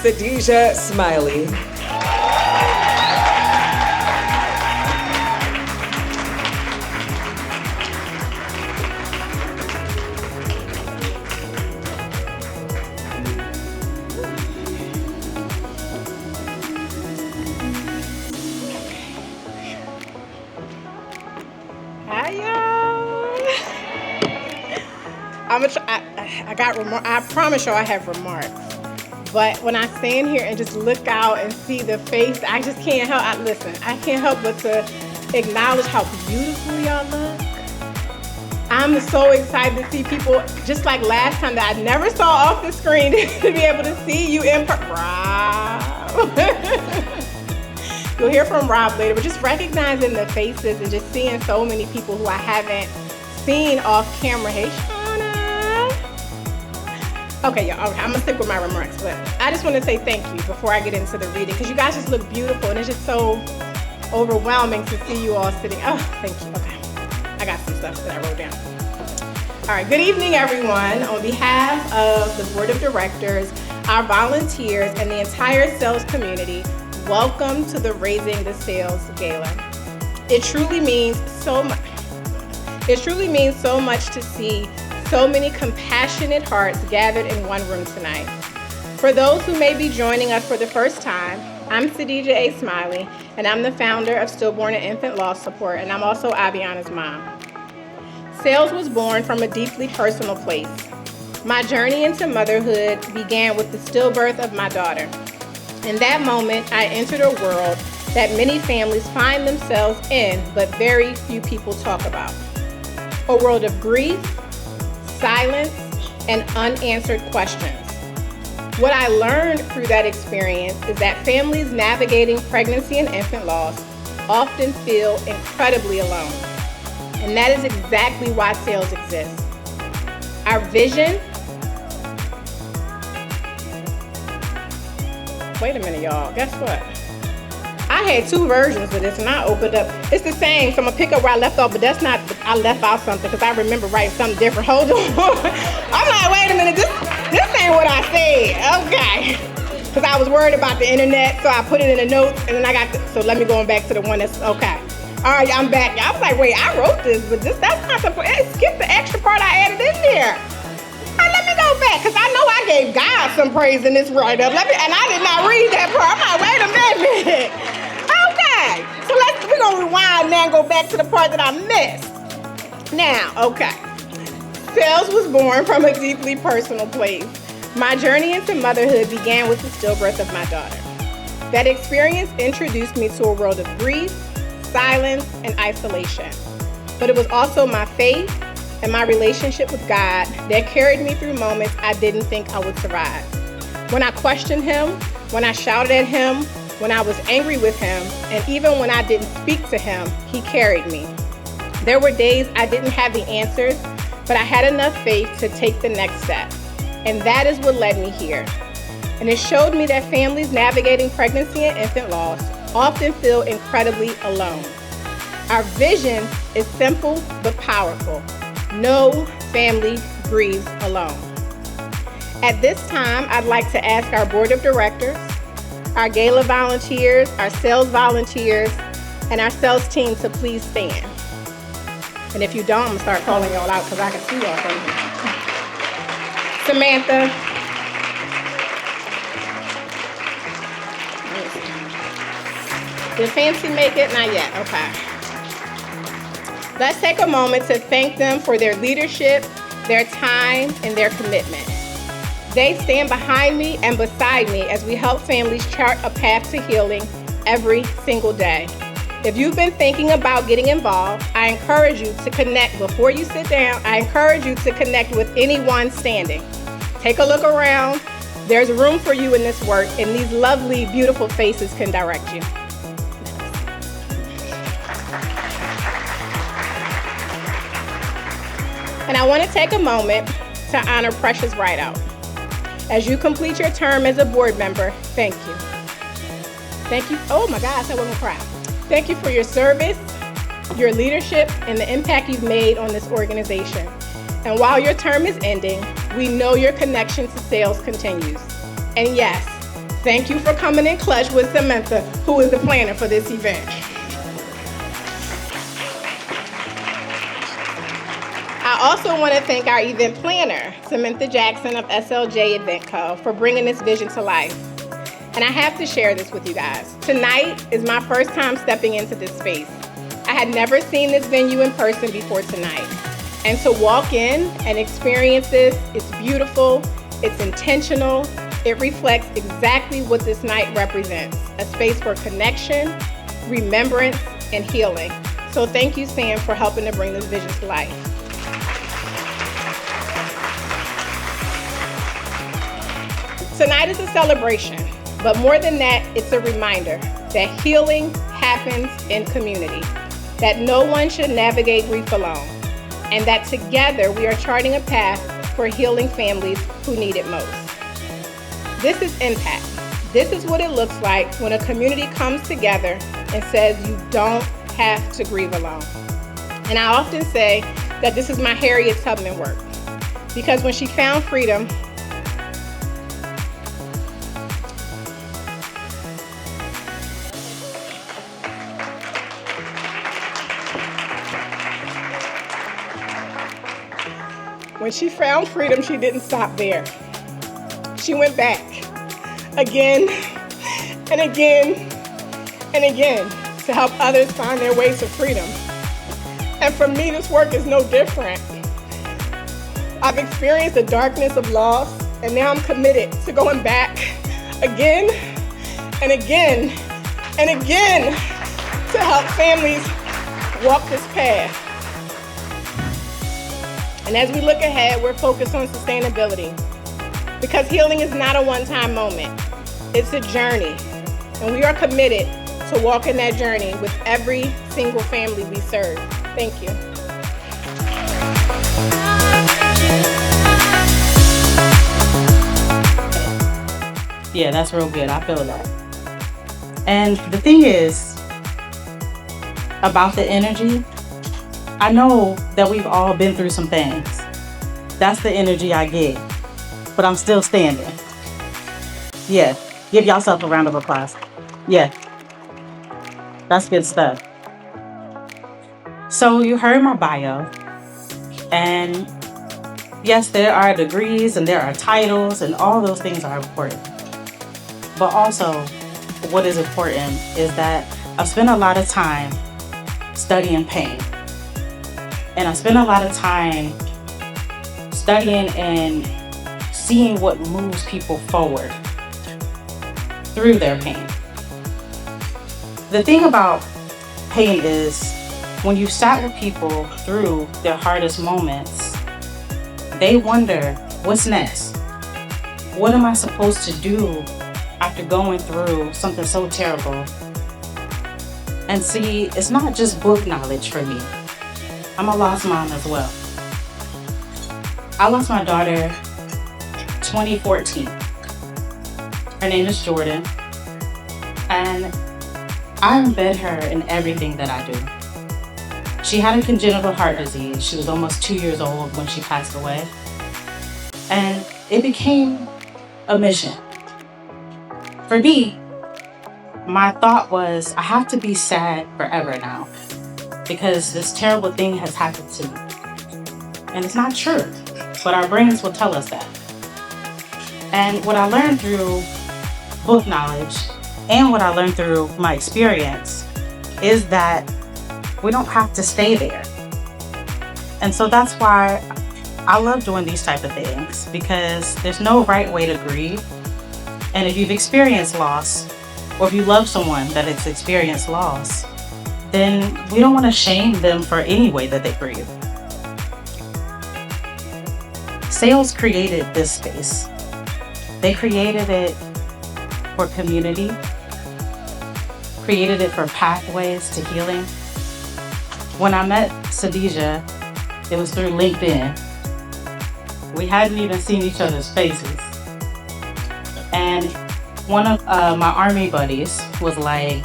Sadija Smiley. Hi, y'all. I promise y'all I have remarks. But when I stand here and just look out and see the face, I just can't help. I can't help but to acknowledge how beautiful y'all look. I'm so excited to see people, just like last time that I never saw off the screen, to be able to see you in person. Rob. You'll hear from Rob later, but just recognizing the faces and just seeing so many people who I haven't seen off camera. Hey, Shauna. Okay, y'all, okay, I'm gonna stick with my remarks, but I just want to say thank you before I get into the reading, because you guys just look beautiful, and it's just so overwhelming to see you all sitting. Oh, thank you. Okay, I got some stuff that I wrote down. All right, good evening, everyone. On behalf of the board of directors, our volunteers, and the entire sales community, welcome to the Raising the SAILS Gala. It truly means so much. It truly means so much to see so many compassionate hearts gathered in one room tonight. For those who may be joining us for the first time, I'm Sadija Smiley, and I'm the founder of Stillborn and Infant Loss Support, and I'm also Abiana's mom. SAILS was born from a deeply personal place. My journey into motherhood began with the stillbirth of my daughter. In that moment, I entered a world that many families find themselves in, but very few people talk about. A world of grief, silence, and unanswered questions. What I learned through that experience is that families navigating pregnancy and infant loss often feel incredibly alone. And that is exactly why SAILS exists. Our vision. Wait a minute, y'all. Guess what? I had two versions of this, and I opened up. It's the same, so I'm gonna pick up where I left off, but that's not. I left out something because I remember writing something different. Hold on. I'm like, wait a minute. This ain't what I said. Okay. Because I was worried about the internet, so I put it in the notes, and then I got. So let me go back to the one that's okay. All right, I'm back. I was like, wait, I wrote this, but that's not the. Skip the extra part I added in there. Let me go back, because I know I gave God some praise in this write-up. And I did not read that part. I'm like, wait a minute. Okay. So we're going to rewind now and go back to the part that I missed. Now, okay. SAILS was born from a deeply personal place. My journey into motherhood began with the stillbirth of my daughter. That experience introduced me to a world of grief, silence, and isolation. But it was also my faith and my relationship with God that carried me through moments I didn't think I would survive. When I questioned Him, when I shouted at Him, when I was angry with Him, and even when I didn't speak to Him, He carried me. There were days I didn't have the answers, but I had enough faith to take the next step. And that is what led me here. And it showed me that families navigating pregnancy and infant loss often feel incredibly alone. Our vision is simple but powerful. No family grieves alone. At this time, I'd like to ask our board of directors, our gala volunteers, our SAILS volunteers, and our SAILS team to please stand. And if you don't, I'm gonna start calling y'all out because I can see y'all from here. Samantha. Did Fancy make it? Not yet, okay. Let's take a moment to thank them for their leadership, their time, and their commitment. They stand behind me and beside me as we help families chart a path to healing every single day. If you've been thinking about getting involved, I encourage you to connect before you sit down. I encourage you to connect with anyone standing. Take a look around. There's room for you in this work, and these lovely, beautiful faces can direct you. And I want to take a moment to honor Precious Rideout. As you complete your term as a board member, thank you. Thank you. Oh my God, I said I wasn't gonna cry. Thank you for your service, your leadership, and the impact you've made on this organization. And while your term is ending, we know your connection to SAILS continues. And yes, Thank you for coming in clutch with Samantha, who is the planner for this event. I also want to thank our event planner, Samantha Jackson of SLJ Event Co., for bringing this vision to life. And I have to share this with you guys. Tonight is my first time stepping into this space. I had never seen this venue in person before tonight. And to walk in and experience this, it's beautiful, it's intentional, it reflects exactly what this night represents, a space for connection, remembrance, and healing. So thank you, Sam, for helping to bring this vision to life. Tonight is a celebration, but more than that, it's a reminder that healing happens in community, that no one should navigate grief alone, and that together we are charting a path for healing families who need it most. This is impact. This is what it looks like when a community comes together and says you don't have to grieve alone. And I often say that this is my Harriet Tubman work, because when she found freedom, she didn't stop there. She went back again and again and again to help others find their way to freedom. And for me, this work is no different. I've experienced the darkness of loss, and now I'm committed to going back again and again and again to help families walk this path. And as we look ahead, we're focused on sustainability, because healing is not a one-time moment. It's a journey, and we are committed to walking that journey with every single family we serve. Thank you. Yeah, that's real good. I feel that. And the thing is about the energy, I know that we've all been through some things. That's the energy I get, but I'm still standing. Yeah, give yourself a round of applause. Yeah, that's good stuff. So you heard my bio, and yes, there are degrees and there are titles, and all those things are important. But also, what is important is that I've spent a lot of time studying pain. And I spend a lot of time studying and seeing what moves people forward through their pain. The thing about pain is when you sat with people through their hardest moments, they wonder, what's next? What am I supposed to do after going through something so terrible? And see, it's not just book knowledge for me. I'm a lost mom as well. I lost my daughter 2014. Her name is Jordan, and I embed her in everything that I do. She had a congenital heart disease. She was almost 2 years old when she passed away. And it became a mission. For me, my thought was, I have to be sad forever now, because this terrible thing has happened to me. And it's not true, but our brains will tell us that. And what I learned through book knowledge and what I learned through my experience is that we don't have to stay there. And so that's why I love doing these type of things, because there's no right way to grieve. And if you've experienced loss, or if you love someone that has experienced loss, then we don't want to shame them for any way that they grieve. SAILS created this space. They created it for community, created it for pathways to healing. When I met Sadija, it was through LinkedIn. We hadn't even seen each other's faces. And one of my army buddies was like,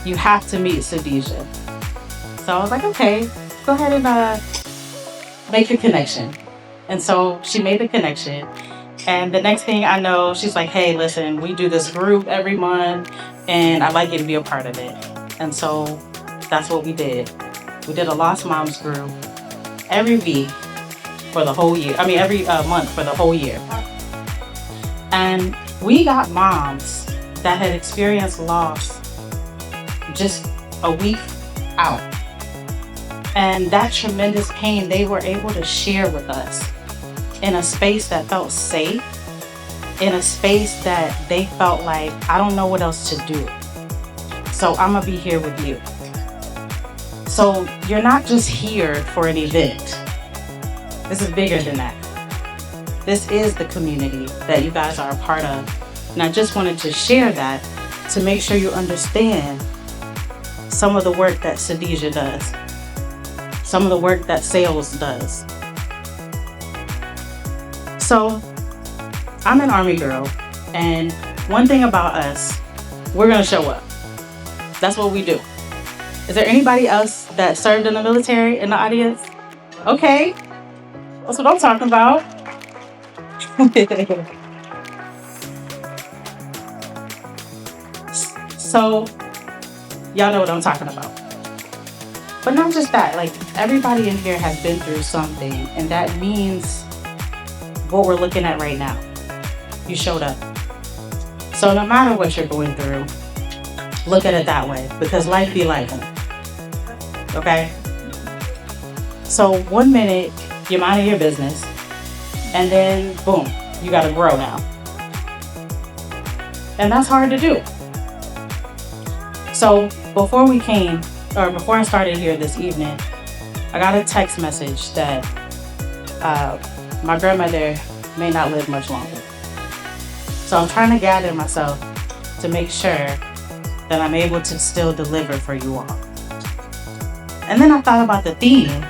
you have to meet Sadija. So I was like, okay, go ahead and make a connection. And so she made the connection. And the next thing I know, she's like, hey, listen, we do this group every month and I'd like you to be a part of it. And so that's what we did. We did a Lost Moms group every week for the whole year. I mean, every month for the whole year. And we got moms that had experienced loss just a week out. And that tremendous pain they were able to share with us in a space that felt safe, in a space that they felt like, I don't know what else to do, so I'm gonna be here with you. So you're not just here for an event. This is bigger than that. This is the community that you guys are a part of. And I just wanted to share that to make sure you understand some of the work that Sadija does, some of the work that SAILS does. So I'm an Army girl, and one thing about us, we're gonna show up. That's what we do. Is there anybody else that served in the military in the audience? Okay, that's what I'm talking about. So y'all know what I'm talking about. But not just that, like everybody in here has been through something, and that means what we're looking at right now. You showed up. So no matter what you're going through, look at it that way, because life be life. Okay? So 1 minute, you're minding your business, and then boom, you gotta grow now. And that's hard to do. So before I started here this evening, I got a text message that my grandmother may not live much longer. So I'm trying to gather myself to make sure that I'm able to still deliver for you all. And then I thought about the theme,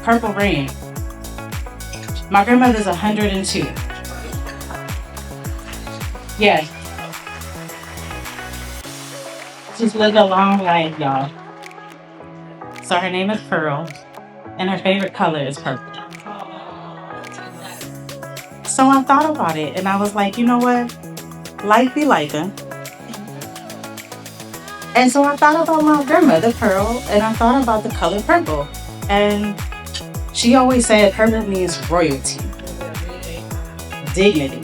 Purple Rain. My grandmother's 102. Yeah. She's lived a long life, y'all. So her name is Pearl, and her favorite color is purple. So I thought about it, and I was like, you know what? Life be lifing. And so I thought about my grandmother, Pearl, and I thought about the color purple. And she always said purple means royalty, dignity.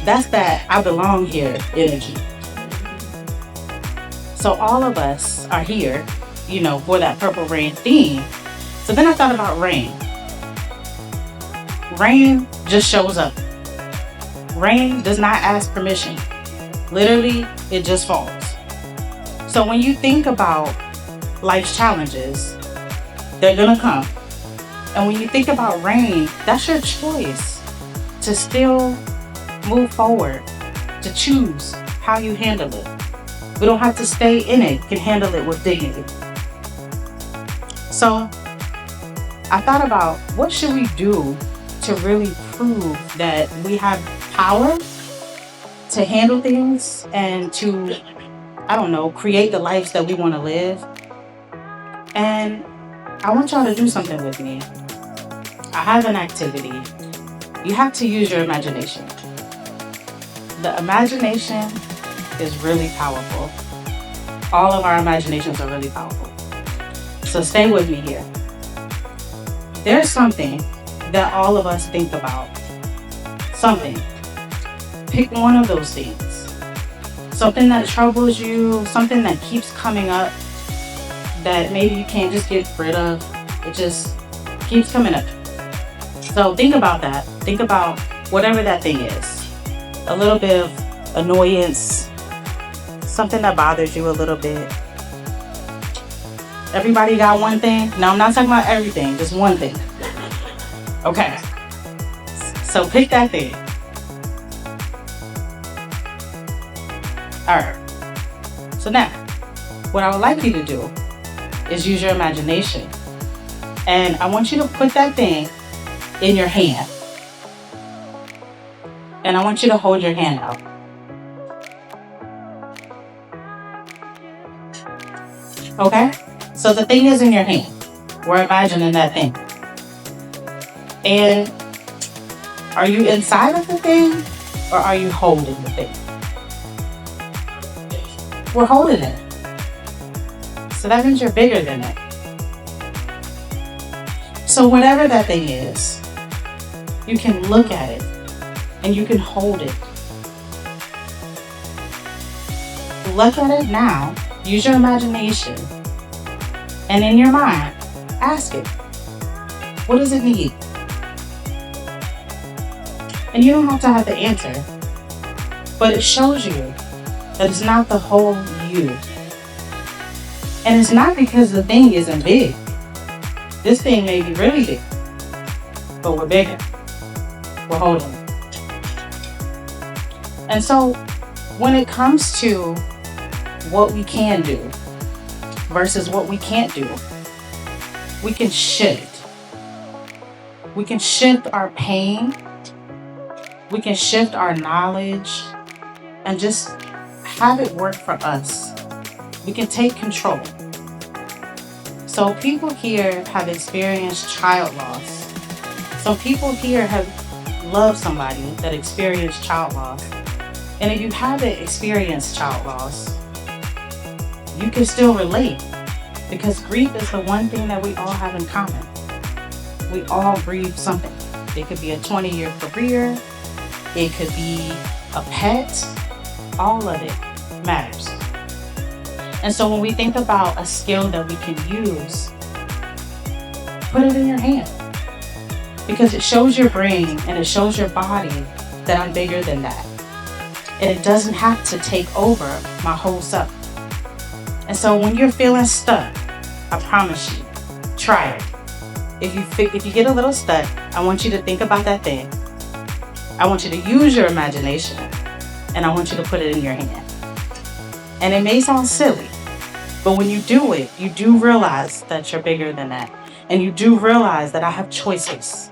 That's that I belong here energy. So all of us are here, you know, for that Purple Rain theme. So then I thought about rain. Rain just shows up. Rain does not ask permission. Literally, it just falls. So when you think about life's challenges, they're gonna come. And when you think about rain, that's your choice to still move forward, to choose how you handle it. We don't have to stay in it, we can handle it with dignity. So I thought about what should we do to really prove that we have power to handle things and to, I don't know, create the lives that we want to live. And I want y'all to do something with me. I have an activity. You have to use your imagination. The imagination is really powerful. All of our imaginations are really powerful. So stay with me here. There's something that all of us think about. Something. Pick one of those things. Something that troubles you, something that keeps coming up that maybe you can't just get rid of. It just keeps coming up. So think about that. Think about whatever that thing is. A little bit of annoyance, something that bothers you a little bit. Everybody got one thing? No, I'm not talking about everything, just one thing. Okay. So pick that thing. All right. So now, what I would like you to do is use your imagination. And I want you to put that thing in your hand. And I want you to hold your hand out. Okay? So the thing is in your hand. We're imagining that thing. And Are you inside of the thing or are you holding the thing? We're holding it. So that means you're bigger than it. So whatever that thing is, you can look at it and you can hold it. Look at it now. Use your imagination. And in your mind, ask it, what does it need? And you don't have to have the answer, but it shows you that it's not the whole you. And it's not because the thing isn't big. This thing may be really big, but we're bigger. We're holding it. And so when it comes to what we can do versus what we can't do, we can shift. We can shift our pain. We can shift our knowledge and just have it work for us. We can take control. So people here have experienced child loss. Some people here have loved somebody that experienced child loss. And if you haven't experienced child loss, you can still relate, because grief is the one thing that we all have in common. We all grieve something. It could be a 20-year career. It could be a pet. All of it matters. And so when we think about a skill that we can use, put it in your hand. Because it shows your brain and it shows your body that I'm bigger than that. And it doesn't have to take over my whole self. And so when you're feeling stuck, I promise you, try it. If you get a little stuck, I want you to think about that thing. I want you to use your imagination, and I want you to put it in your hand. And it may sound silly, but when you do it, you do realize that you're bigger than that. And you do realize that I have choices.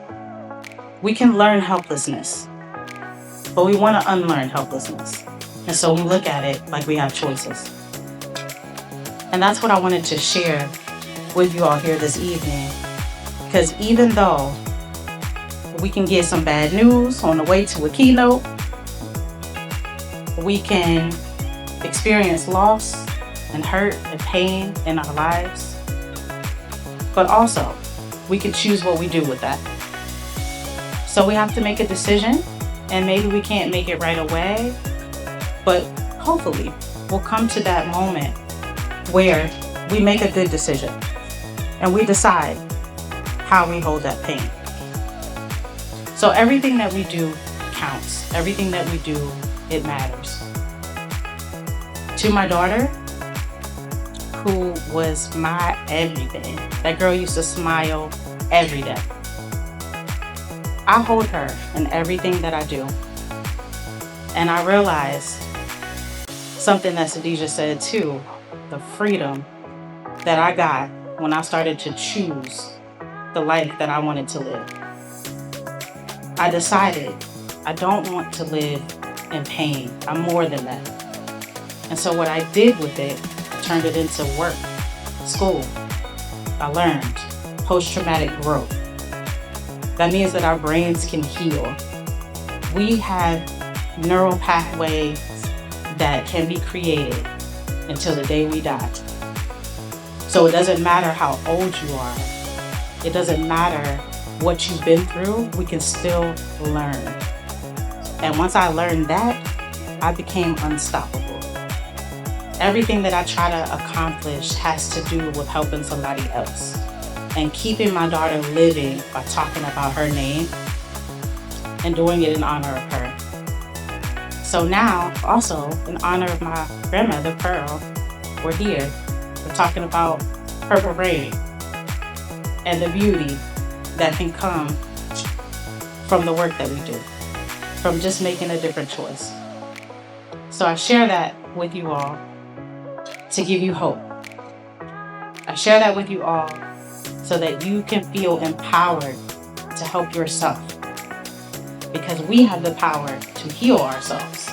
We can learn helplessness, but we want to unlearn helplessness. And so we look at it like we have choices. And that's what I wanted to share with you all here this evening. Because even though we can get some bad news on the way to a keynote, we can experience loss and hurt and pain in our lives, but also we can choose what we do with that. So we have to make a decision, and maybe we can't make it right away, but hopefully we'll come to that moment where we make a good decision and we decide how we hold that pain. So everything that we do counts. Everything that we do, it matters. To my daughter, who was my everything. That girl used to smile every day. I hold her in everything that I do. And I realized something that Sadija said too, the freedom that I got when I started to choose the life that I wanted to live. I decided I don't want to live in pain. I'm more than that. And so what I did with it, I turned it into work, school. I learned post-traumatic growth. That means that our brains can heal. We have neural pathways that can be created until the day we die. So it doesn't matter how old you are. It doesn't matter what you've been through, we can still learn. And once I learned that, I became unstoppable. Everything that I try to accomplish has to do with helping somebody else and keeping my daughter living by talking about her name and doing it in honor of her. So now, also in honor of my grandmother, Pearl, we're here. We're talking about Purple Rain and the beauty that can come from the work that we do, from just making a different choice. So I share that with you all to give you hope. I share that with you all so that you can feel empowered to help yourself, because we have the power to heal ourselves.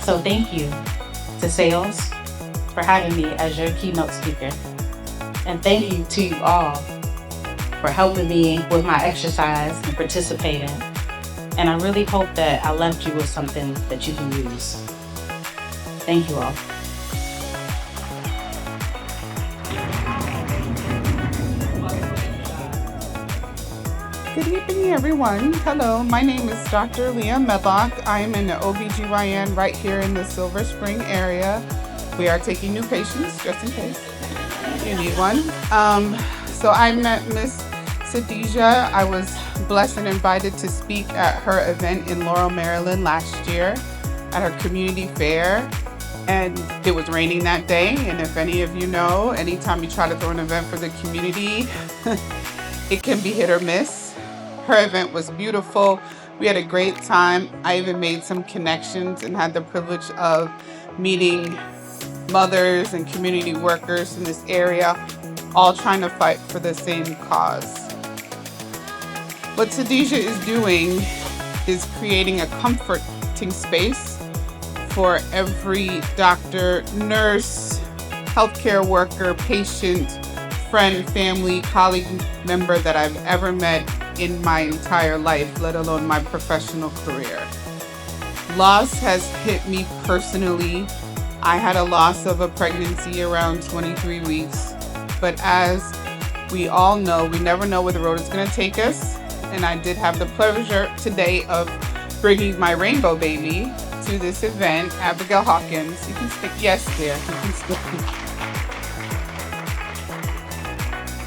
So thank you to SAILS for having me as your keynote speaker. And thank you to you all for helping me with my exercise and participating. And I really hope that I left you with something that you can use. Thank you all. Good evening, everyone. Hello, my name is Dr. Leia Medlock. I am in the OBGYN right here in the Silver Spring area. We are taking new patients, just in case you need one. So I met Miss Sadija. I was blessed and invited to speak at her event in Laurel, Maryland last year at her community fair. And it was raining that day. And if any of you know, anytime you try to throw an event for the community, it can be hit or miss. Her event was beautiful. We had a great time. I even made some connections and had the privilege of meeting mothers and community workers in this area, all trying to fight for the same cause. What Sadija is doing is creating a comforting space for every doctor, nurse, healthcare worker, patient, friend, family, colleague, member that I've ever met in my entire life, let alone my professional career. Loss has hit me personally. I had a loss of a pregnancy around 23 weeks, but as we all know, we never know where the road is going to take us. And I did have the pleasure today of bringing my rainbow baby to this event, Abigail Hawkins. You can stick, yes, there, you can stick.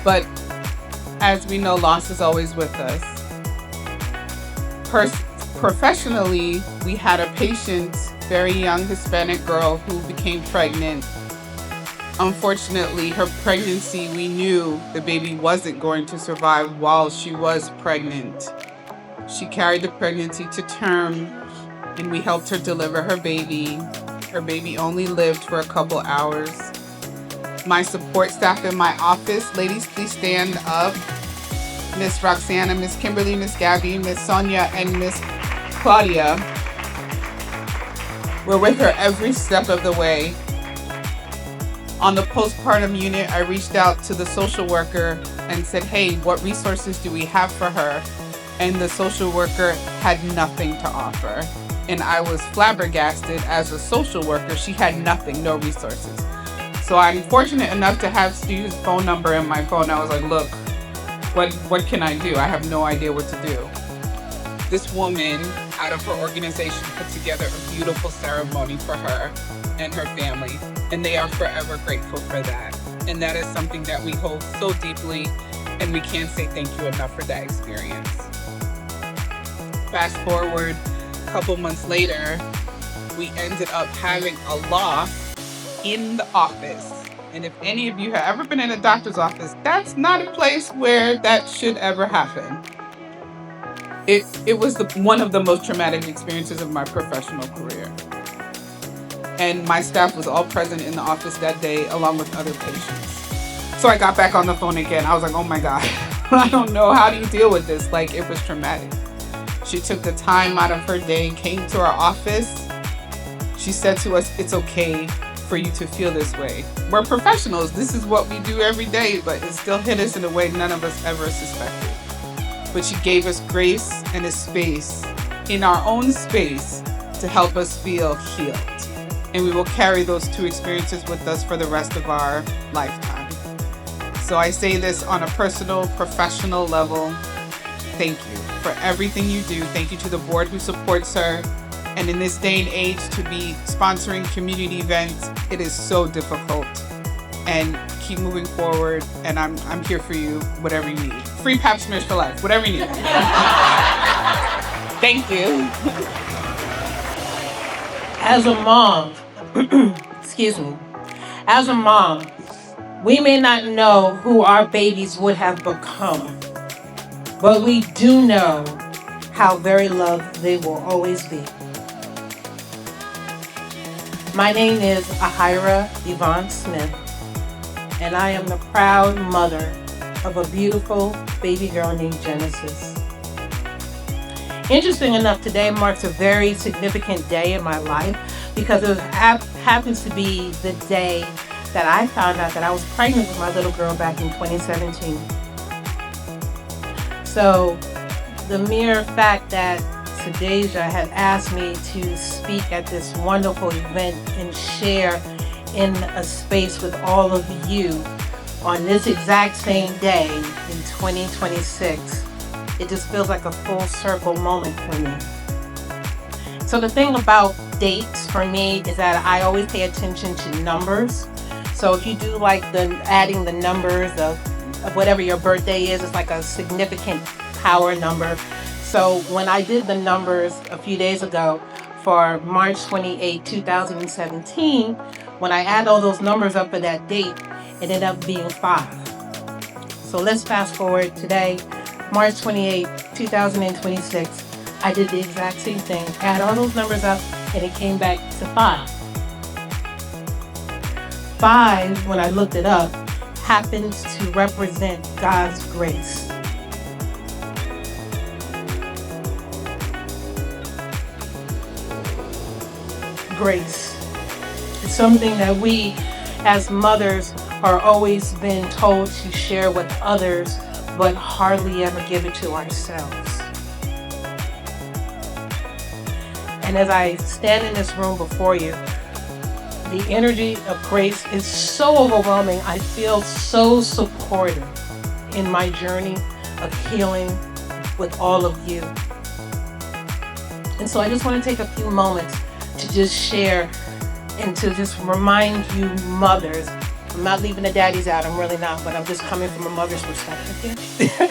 But as we know, loss is always with us. Professionally, we had a patient, very young Hispanic girl who became pregnant. Unfortunately, her pregnancy, we knew the baby wasn't going to survive while she was pregnant. She carried the pregnancy to term, and we helped her deliver her baby. Her baby only lived for a couple hours. My support staff in my office, ladies, please stand up. Miss Roxana, Miss Kimberly, Miss Gabby, Miss Sonia, and Miss Claudia were with her every step of the way. On the postpartum unit, I reached out to the social worker and said, hey, what resources do we have for her? And the social worker had nothing to offer. And I was flabbergasted as a social worker. She had nothing, no resources. So I'm fortunate enough to have Steve's phone number in my phone. I was like, look, what can I do? I have no idea what to do. This woman out of her organization put together a beautiful ceremony for her and her family, and they are forever grateful for that. And that is something that we hold so deeply, and we can't say thank you enough for that experience. Fast forward a couple months later, we ended up having a loss in the office. And if any of you have ever been in a doctor's office, that's not a place where that should ever happen. It was one of the most traumatic experiences of my professional career. And my staff was all present in the office that day, along with other patients. So I got back on the phone again. I was like, oh my God, I don't know, how do you deal with this? Like, it was traumatic. She took the time out of her day, came to our office. She said to us, it's okay for you to feel this way. We're professionals. This is what we do every day, but it still hit us in a way none of us ever suspected. But she gave us grace and a space in our own space to help us feel healed. And we will carry those two experiences with us for the rest of our lifetime. So I say this on a personal, professional level. Thank you for everything you do. Thank you to the board who supports her. And in this day and age, to be sponsoring community events, it is so difficult. And keep moving forward, and I'm here for you, whatever you need. Free pap smears for life, whatever you need. Thank you. As a mom, as a mom, we may not know who our babies would have become, but we do know how very loved they will always be. My name is Ahira Yvonne Smith, and I am the proud mother of a beautiful baby girl named Genesis. Interesting enough, today marks a very significant day in my life because it happens to be the day that I found out that I was pregnant with my little girl back in 2017. So the mere fact that Sadija had asked me to speak at this wonderful event and share in a space with all of you on this exact same day in 2026, it just feels like a full circle moment for me. So the thing about dates for me is that I always pay attention to numbers. So if you do like the adding the numbers of whatever your birthday is, it's like a significant power number. So when I did the numbers a few days ago for March 28, 2017, when I add all those numbers up for that date, it ended up being 5. So let's fast forward today, March 28, 2026. I did the exact same thing. Add all those numbers up and it came back to 5. 5, when I looked it up, happens to represent God's grace. Grace. It's something that we as mothers are always been told to share with others, but hardly ever give it to ourselves. And as I stand in this room before you, the energy of grace is so overwhelming. I feel so supported in my journey of healing with all of you. And so I just want to take a few moments to just share and to just remind you mothers. I'm not leaving the daddies out, I'm really not, but I'm just coming from a mother's perspective here.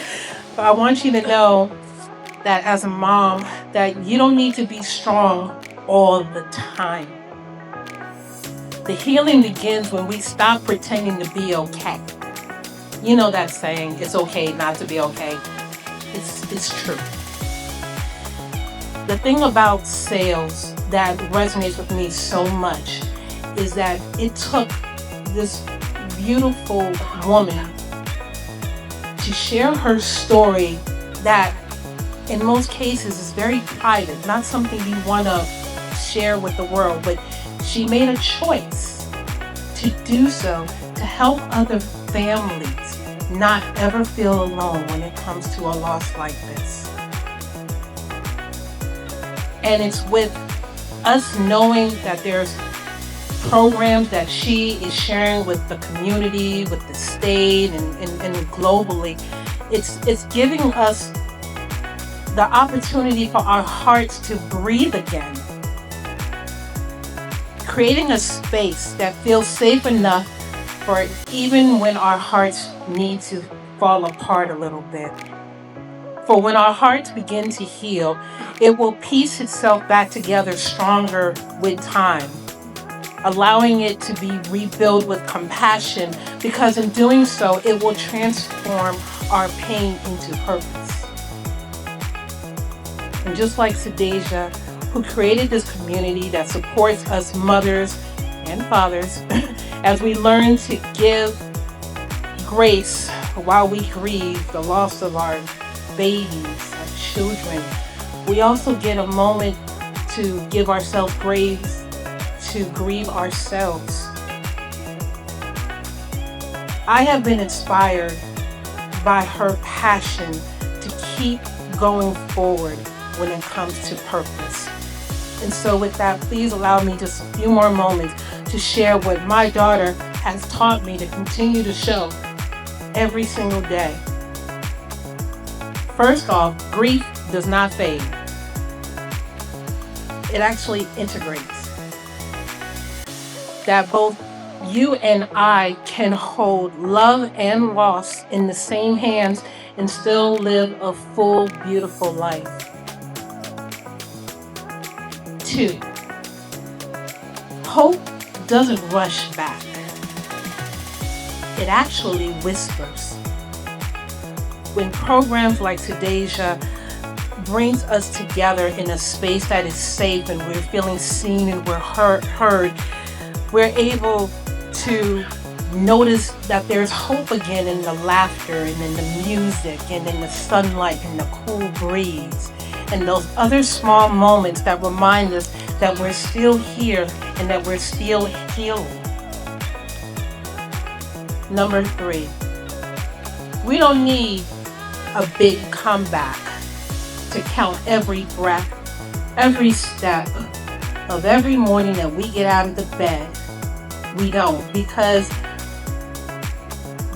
But I want you to know that as a mom, that you don't need to be strong all the time. The healing begins when we stop pretending to be okay. You know that saying, it's okay not to be okay. It's true. The thing about sales that resonates with me so much is that it took this beautiful woman to share her story that in most cases is very private, not something you want to share with the world, but she made a choice to do so to help other families not ever feel alone when it comes to a loss like this. And it's with us knowing that there's programs that she is sharing with the community, with the state, and globally. It's giving us the opportunity for our hearts to breathe again. Creating a space that feels safe enough for even when our hearts need to fall apart a little bit. For when our hearts begin to heal, it will piece itself back together stronger with time, allowing it to be rebuilt with compassion, because in doing so, it will transform our pain into purpose. And just like Sadija, who created this community that supports us mothers and fathers as we learn to give grace while we grieve the loss of our babies, our children, we also get a moment to give ourselves grace, to grieve ourselves. I have been inspired by her passion to keep going forward when it comes to purpose. And so with that, please allow me just a few more moments to share what my daughter has taught me to continue to show every single day. First off, grief does not fade. It actually integrates. That both you and I can hold love and loss in the same hands and still live a full, beautiful life. 2, hope doesn't rush back. It actually whispers. When programs like Sadija brings us together in a space that is safe and we're feeling seen and we're heard, we're able to notice that there's hope again in the laughter and in the music and in the sunlight and the cool breeze and those other small moments that remind us that we're still here and that we're still healing. Number 3, we don't need a big comeback, to count every breath, every step of every morning that we get out of the bed. We don't, because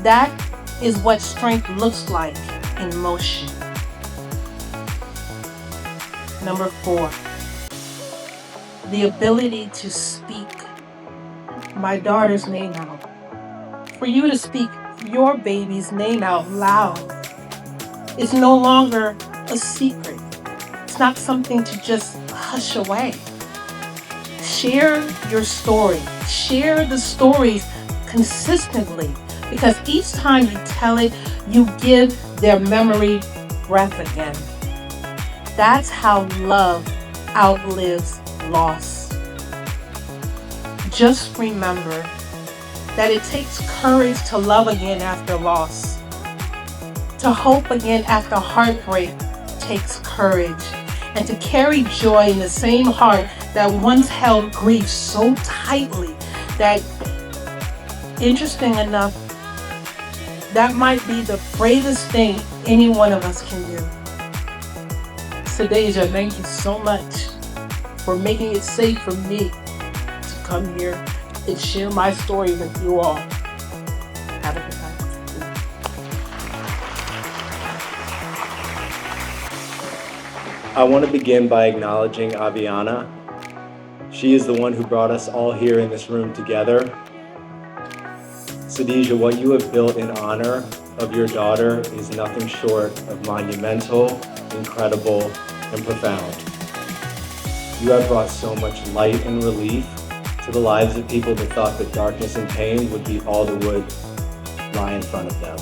that is what strength looks like in motion. Number 4, the ability to speak my daughter's name out. For you to speak your baby's name out loud is no longer a secret. It's not something to just hush away. Share your story. Share the stories consistently, because each time you tell it, you give their memory breath again. That's how love outlives loss. Just remember that it takes courage to love again after loss. To hope again after heartbreak takes courage. And to carry joy in the same heart that once held grief so tightly that, interesting enough, that might be the bravest thing any one of us can do. Sadija, thank you so much for making it safe for me to come here and share my story with you all. Have a good night. I want to begin by acknowledging Aviana. She is the one who brought us all here in this room together. Sadija, what you have built in honor of your daughter is nothing short of monumental, incredible, and profound. You have brought so much light and relief to the lives of people that thought that darkness and pain would be all that would lie in front of them.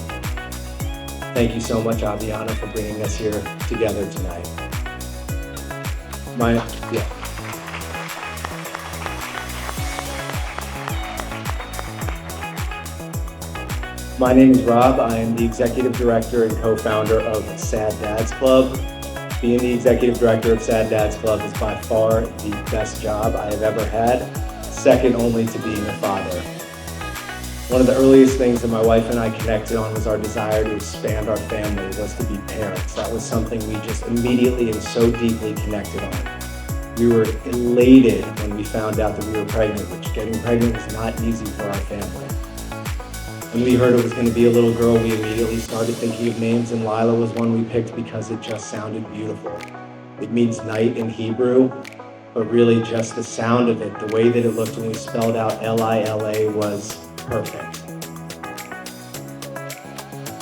Thank you so much, Aviana, for bringing us here together tonight. My name is Rob. I am the Executive Director and co-founder of Sad Dads Club. Being the Executive Director of Sad Dads Club is by far the best job I have ever had, second only to being a father. One of the earliest things that my wife and I connected on was our desire to expand our family, was to be parents. That was something we just immediately and so deeply connected on. We were elated when we found out that we were pregnant, which getting pregnant was not easy for our family. When we heard it was going to be a little girl, we immediately started thinking of names, and Lila was one we picked because it just sounded beautiful. It means night in Hebrew, but really just the sound of it, the way that it looked when we spelled out Lila was perfect.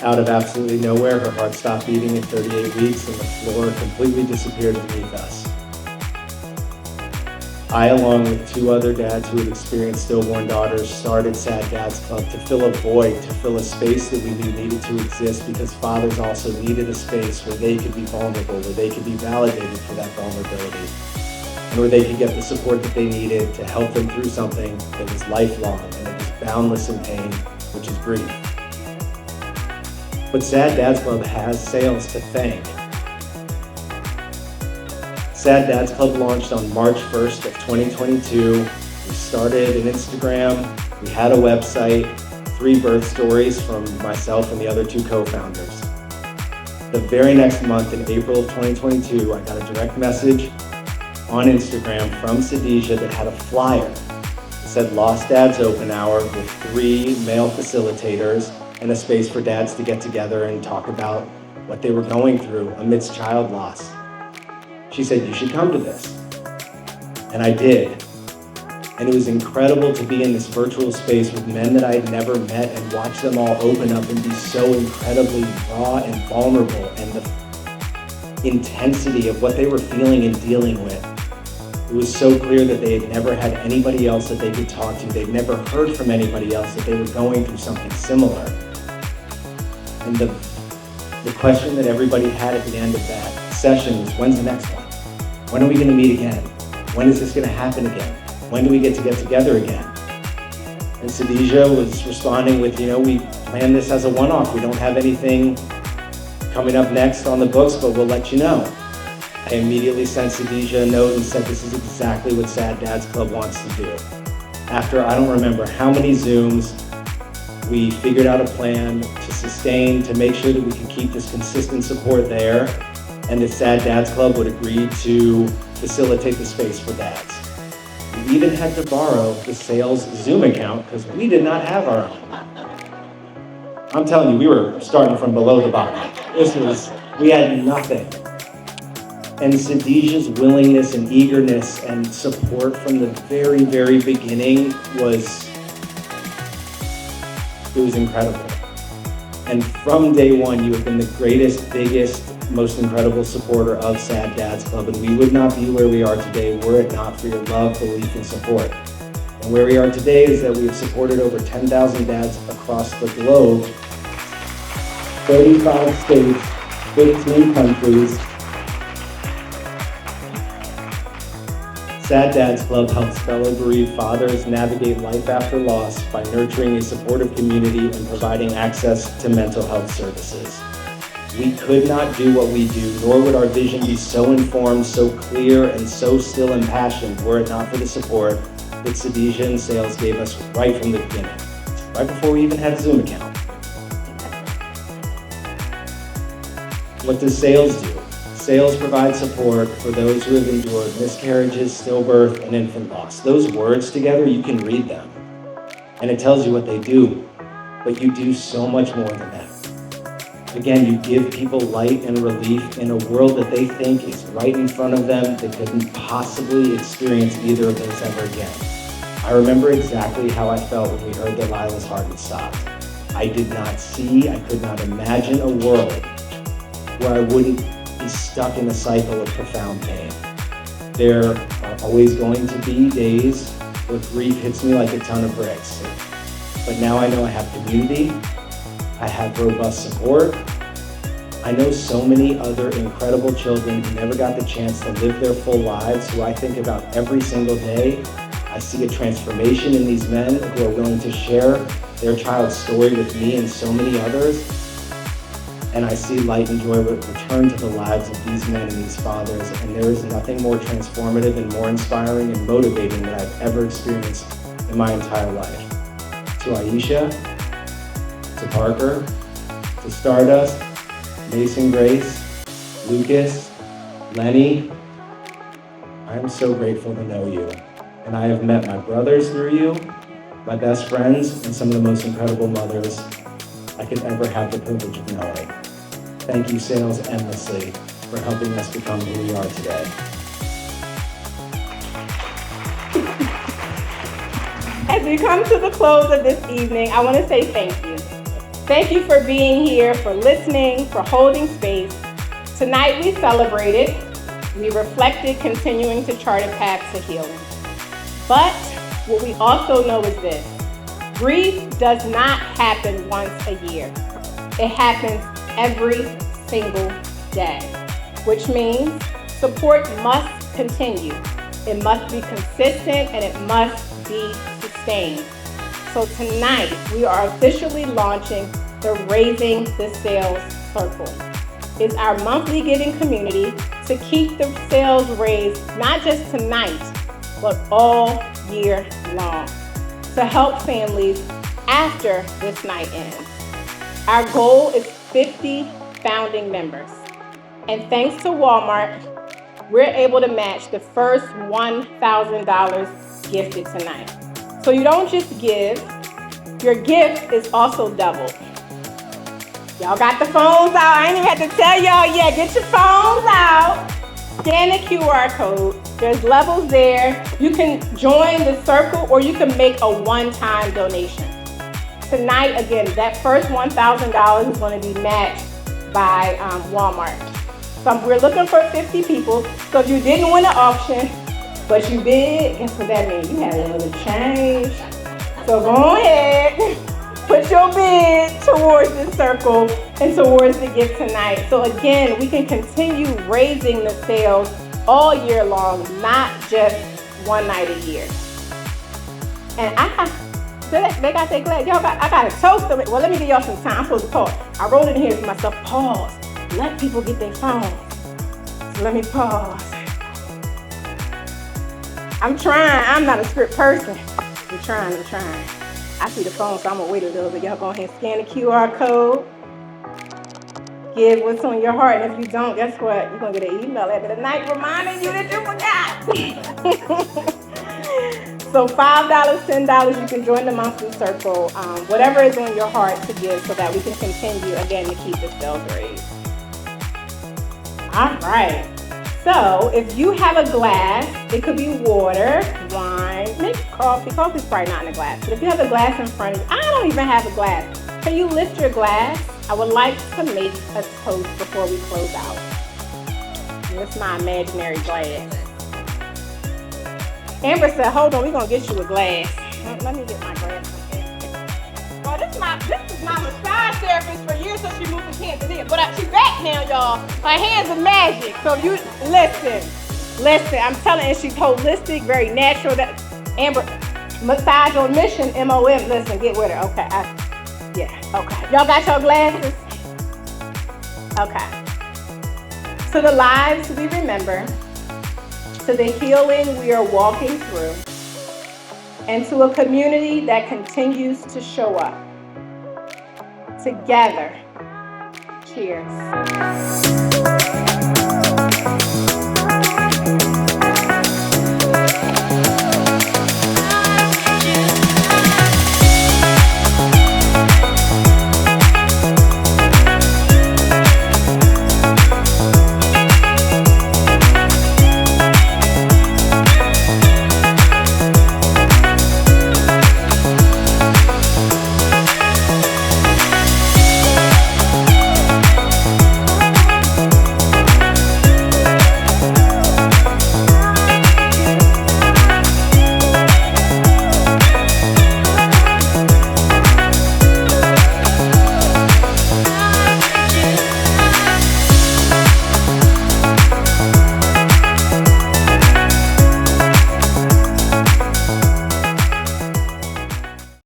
Out of absolutely nowhere, her heart stopped beating at 38 weeks and the floor completely disappeared beneath us. I, along with 2 other dads who had experienced stillborn daughters, started Sad Dads Club to fill a void, to fill a space that we knew needed to exist, because fathers also needed a space where they could be vulnerable, where they could be validated for that vulnerability, and where they could get the support that they needed to help them through something that was lifelong and it was boundless in pain, which is grief. But Sad Dads Club has SAILS to thank. Sad Dads Club launched on March 1st of 2022. We started an Instagram, we had a website, 3 birth stories from myself and the other 2 co-founders. The very next month, in April of 2022, I got a direct message on Instagram from Sadija that had a flyer that said Lost Dads Open Hour with 3 male facilitators and a space for dads to get together and talk about what they were going through amidst child loss. She said, you should come to this. And I did. And it was incredible to be in this virtual space with men that I had never met and watch them all open up and be so incredibly raw and vulnerable, and the intensity of what they were feeling and dealing with. It was so clear that they had never had anybody else that they could talk to. They'd never heard from anybody else that they were going through something similar. And the question that everybody had at the end of that session was, when's the next one? When are we going to meet again? When is this going to happen again? When do we get together again? And Sadija was responding with, we planned this as a one-off. We don't have anything coming up next on the books, but we'll let you know. I immediately sent Sadija a note and said, this is exactly what Sad Dads Club wants to do. After I don't remember how many Zooms, We figured out a plan to sustain, to make sure that we could keep this consistent support there, and the Sad Dads Club would agree to facilitate the space for dads. We even had to borrow the SAILS Zoom account because we did not have our own. I'm telling you, we were starting from below the bottom. We had nothing. And Sadija's willingness and eagerness and support from the very, very beginning was incredible. And from day one, you have been the greatest, biggest, most incredible supporter of Sad Dads Club, and we would not be where we are today were it not for your love, belief, and support. And where we are today is that we have supported over 10,000 dads across the globe, 35 states, 15 countries. Sad Dads Club helps fellow bereaved fathers navigate life after loss by nurturing a supportive community and providing access to mental health services. We could not do what we do, nor would our vision be so informed, so clear, and so still impassioned were it not for the support that Sadija and SAILS gave us right from the beginning, right before we even had a Zoom account. What does SAILS do? SAILS provides support for those who have endured miscarriages, stillbirth, and infant loss. Those words together, you can read them, and it tells you what they do, but you do so much more than that. Again, you give people light and relief in a world that they think is right in front of them that couldn't possibly experience either of those ever again. I remember exactly how I felt when we heard that Lila's heart had stopped. I did not see, I could not imagine a world where I wouldn't be stuck in a cycle of profound pain. There are always going to be days where grief hits me like a ton of bricks. But now I know I have community, I have robust support. I know so many other incredible children who never got the chance to live their full lives, who I think about every single day. I see a transformation in these men who are willing to share their child's story with me and so many others. And I see light and joy return to the lives of these men and these fathers. And there is nothing more transformative and more inspiring and motivating that I've ever experienced in my entire life. To Aisha, to Parker, to Stardust, Mason Grace, Lucas, Lenny, I am so grateful to know you. And I have met my brothers through you, my best friends, and some of the most incredible mothers I could ever have the privilege of knowing. Thank you, SAILS, endlessly for helping us become who we are today. As we come to the close of this evening, I want to say thank you. Thank you for being here, for listening, for holding space. Tonight we celebrated, we reflected, continuing to chart a path to healing. But what we also know is this: grief does not happen once a year. It happens every single day, which means support must continue. It must be consistent and it must be sustained. So tonight, we are officially launching the Raising the SAILS Circle. It's our monthly giving community to keep the SAILS raised, not just tonight, but all year long, to help families after this night ends. Our goal is 50 founding members. And thanks to Walmart, we're able to match the first $1,000 gifted tonight. So you don't just give, your gift is also doubled. Y'all got the phones out. I ain't even have to tell y'all yet. Get your phones out. Scan the QR code. There's levels there. You can join the circle or you can make a one-time donation. Tonight, again, that first $1,000 is going to be matched by Walmart. So we're looking for 50 people. So if you didn't win an auction, but you did, guess what that means? You had a little change. So go ahead, put your bid towards this circle and towards the gift tonight. So again, we can continue raising the SAILS all year long, not just one night a year. And they got their glass. I got to toast them. Well, let me give y'all some time. I'm supposed to pause. I wrote it in here for myself. Pause. Let people get their phones. So let me pause. I'm trying. I'm not a script person. I'm trying. I see the phone, so I'm gonna wait a little bit. Y'all go ahead and scan the QR code. Give what's on your heart, and if you don't, guess what? You're gonna get an email at the night reminding you that you forgot. So $5, $10, you can join the monthly circle. Whatever is on your heart to give, so that we can continue again to keep the sales raised. All right. So if you have a glass, it could be water, wine, maybe coffee. Coffee's probably not in a glass, but if you have a glass in front of you, I don't even have a glass. Can you lift your glass? I would like to make a toast before we close out. This is my imaginary glass. Amber said, hold on, we're going to get you a glass. Let me get my glass. Oh, this is my massage therapist for years, so she moved to Kansas City. But she's back now, y'all. My hands are magic. So you, listen, I'm telling you, she's holistic, very natural. That Amber, massage on mission, MOM. Listen, get with her. Okay. Okay. Y'all got your glasses? Okay. To the lives we remember, to the healing we are walking through, and to a community that continues to show up. Together. Cheers.